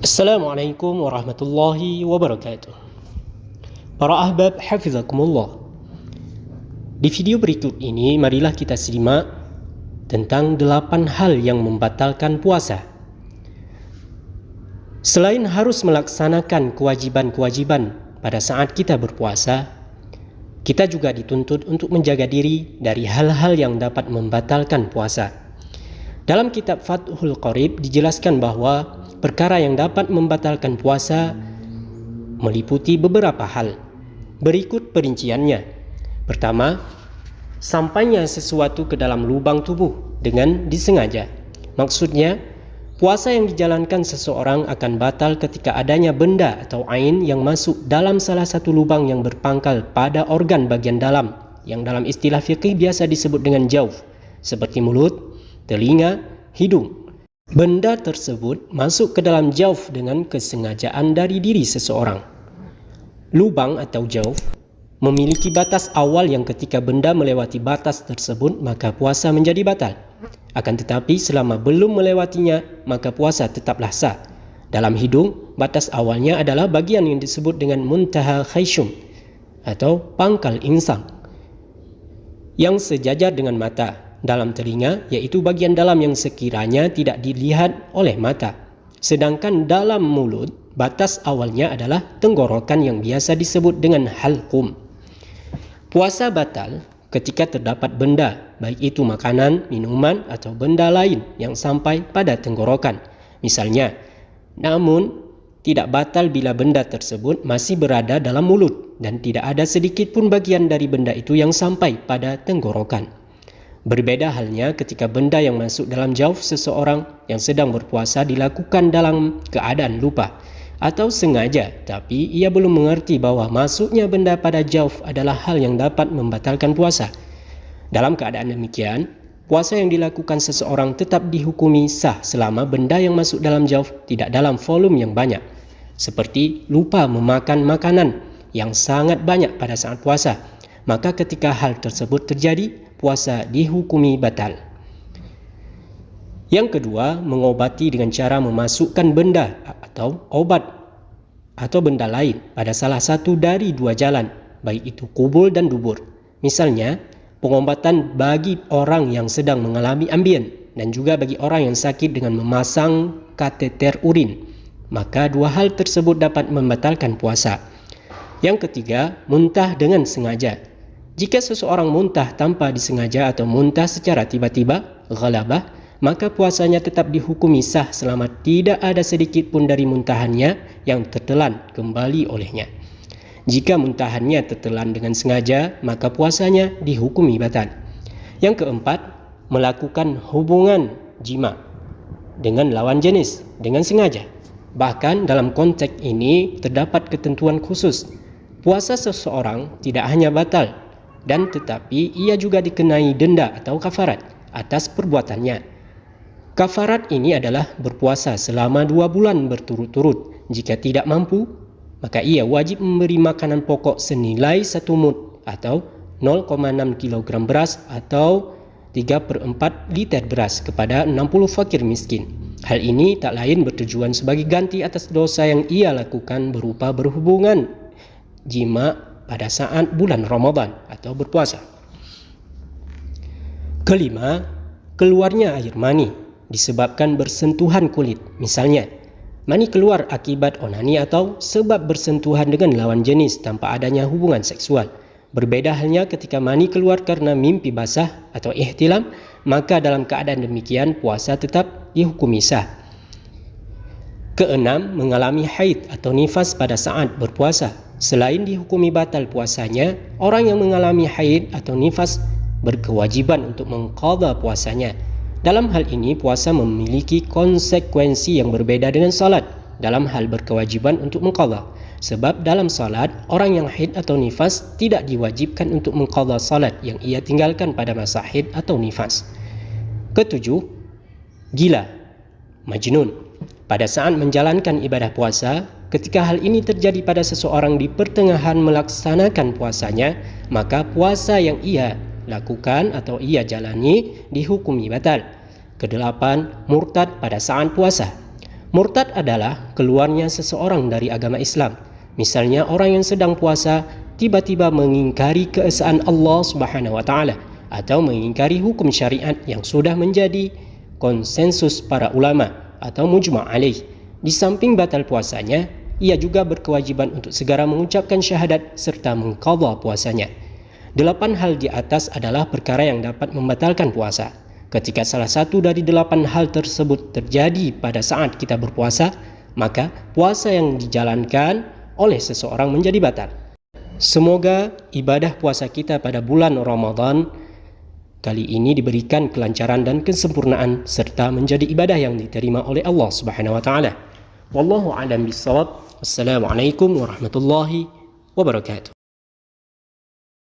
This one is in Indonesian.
Assalamualaikum warahmatullahi wabarakatuh. Para ahbab hafizakumullah. Di video berikut ini marilah kita simak tentang 8 hal yang membatalkan puasa. Selain harus melaksanakan kewajiban-kewajiban pada saat kita berpuasa, kita juga dituntut untuk menjaga diri dari hal-hal yang dapat membatalkan puasa. Dalam kitab Fathul Qorib dijelaskan bahwa perkara yang dapat membatalkan puasa meliputi beberapa hal. Berikut perinciannya. Pertama, sampainya sesuatu ke dalam lubang tubuh dengan disengaja. Maksudnya, puasa yang dijalankan seseorang akan batal ketika adanya benda atau ain yang masuk dalam salah satu lubang yang berpangkal pada organ bagian dalam, yang dalam istilah fikih biasa disebut dengan jauf, seperti mulut, telinga, hidung. Benda tersebut masuk ke dalam jauf dengan kesengajaan dari diri seseorang. Lubang atau jauf memiliki batas awal yang ketika benda melewati batas tersebut maka puasa menjadi batal. Akan tetapi selama belum melewatinya maka puasa tetaplah sah. Dalam hidung, batas awalnya adalah bagian yang disebut dengan muntaha khayshum atau pangkal insang yang sejajar dengan mata. Dalam telinga, yaitu bagian dalam yang sekiranya tidak dilihat oleh mata. Sedangkan dalam mulut, batas awalnya adalah tenggorokan yang biasa disebut dengan halqum. Puasa batal ketika terdapat benda, baik itu makanan, minuman, atau benda lain yang sampai pada tenggorokan. Misalnya, namun tidak batal bila benda tersebut masih berada dalam mulut dan tidak ada sedikit pun bagian dari benda itu yang sampai pada tenggorokan. Berbeda halnya ketika benda yang masuk dalam jauf seseorang yang sedang berpuasa dilakukan dalam keadaan lupa atau sengaja, tapi ia belum mengerti bahwa masuknya benda pada jauf adalah hal yang dapat membatalkan puasa. Dalam keadaan demikian, puasa yang dilakukan seseorang tetap dihukumi sah selama benda yang masuk dalam jauf tidak dalam volume yang banyak, seperti lupa memakan makanan yang sangat banyak pada saat puasa. Maka ketika hal tersebut terjadi, puasa dihukumi batal. Yang kedua, mengobati dengan cara memasukkan benda atau obat atau benda lain pada salah satu dari dua jalan, baik itu kubul dan dubur. Misalnya, pengobatan bagi orang yang sedang mengalami ambien dan juga bagi orang yang sakit dengan memasang kateter urin. Maka dua hal tersebut dapat membatalkan puasa. Yang ketiga, muntah dengan sengaja. Jika seseorang muntah tanpa disengaja atau muntah secara tiba-tiba, ghalabah, maka puasanya tetap dihukumi sah selama tidak ada sedikit pun dari muntahannya yang tertelan kembali olehnya. Jika muntahannya tertelan dengan sengaja, maka puasanya dihukumi batal. Yang keempat, melakukan hubungan jima dengan lawan jenis dengan sengaja. Bahkan dalam konteks ini terdapat ketentuan khusus. Puasa seseorang tidak hanya batal, dan tetapi ia juga dikenai denda atau kafarat atas perbuatannya. Kafarat ini adalah berpuasa selama 2 bulan berturut-turut. Jika tidak mampu, maka ia wajib memberi makanan pokok senilai 1 mud atau 0,6 kg beras atau 3/4 liter beras kepada 60 fakir miskin. Hal ini tak lain bertujuan sebagai ganti atas dosa yang ia lakukan berupa berhubungan jima pada saat bulan Ramadan atau berpuasa. Kelima, keluarnya air mani disebabkan bersentuhan kulit. Misalnya, mani keluar akibat onani atau sebab bersentuhan dengan lawan jenis tanpa adanya hubungan seksual. Berbeda halnya ketika mani keluar karena mimpi basah atau ihtilam, maka dalam keadaan demikian puasa tetap dihukumi sah. Keenam, mengalami haid atau nifas pada saat berpuasa. Selain dihukumi batal puasanya, orang yang mengalami haid atau nifas berkewajiban untuk mengqadha puasanya. Dalam hal ini, puasa memiliki konsekuensi yang berbeda dengan salat dalam hal berkewajiban untuk mengqadha. Sebab dalam salat, orang yang haid atau nifas tidak diwajibkan untuk mengqadha salat yang ia tinggalkan pada masa haid atau nifas. Ketujuh, gila, majnun. Pada saat menjalankan ibadah puasa, ketika hal ini terjadi pada seseorang di pertengahan melaksanakan puasanya, maka puasa yang ia lakukan atau ia jalani dihukumi batal. Kedelapan, murtad pada saat puasa. Murtad adalah keluarnya seseorang dari agama Islam. Misalnya orang yang sedang puasa tiba-tiba mengingkari keesaan Allah Subhanahu wa taala atau mengingkari hukum syariat yang sudah menjadi konsensus para ulama atau mujma' alaih. Di samping batal puasanya, ia juga berkewajiban untuk segera mengucapkan syahadat serta mengqadha puasanya. 8 hal di atas adalah perkara yang dapat membatalkan puasa. Ketika salah satu dari 8 hal tersebut terjadi pada saat kita berpuasa, maka puasa yang dijalankan oleh seseorang menjadi batal. Semoga ibadah puasa kita pada bulan Ramadan kali ini diberikan kelancaran dan kesempurnaan serta menjadi ibadah yang diterima oleh Allah Subhanahu wa taala. Wallahu a'lam bishawab. Wassalamualaikum warahmatullahi wabarakatuh.